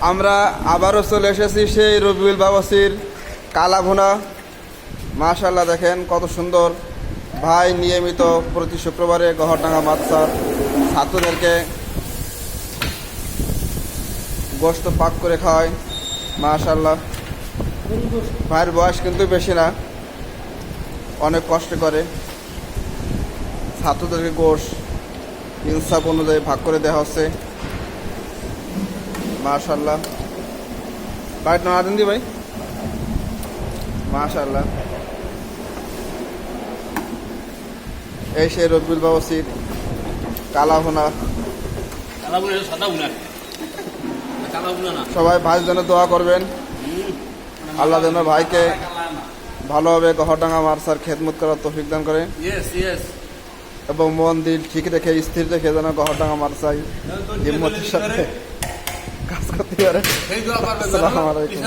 আমরা আবারও চলে এসেছি সেই রবিউল বাবাসির কালা ভুনা। মাশাআল্লাহ, দেখেন কত সুন্দর। ভাই নিয়মিত প্রতি শুক্রবারে গহরডাঙ্গা মাদ্রাসার ছাত্রদেরকে গোশত পাক করে খাওয়ায়। মাশাআল্লাহ, ভাইয়ের বয়স কিন্তু বেশি না, অনেক কষ্ট করে ছাত্রদেরকে গোশ ইনসাফ অনুযায়ী ভাগ করে দেওয়া হচ্ছে। মাশাআল্লাহ, বাইট না দেন দি ভাই। মাশাআল্লাহ, এই সেই রবিউল বাবাসির কালা ভুনা। সবাই ভাইয়ের জন্য দোয়া করবেন, আল্লাহ যেন ভাইকে ভালোভাবে গহরডাঙ্গা মাদ্রাসার খেদমত করার তৌফিক দান করে এবং মন দিল ঠিক রেখে স্থির রেখে যেন গহরডাঙ্গা মাদ্রাসায় হিম্মতের সাথে কাজ করতে পারে। আসসালামু আলাইকুম।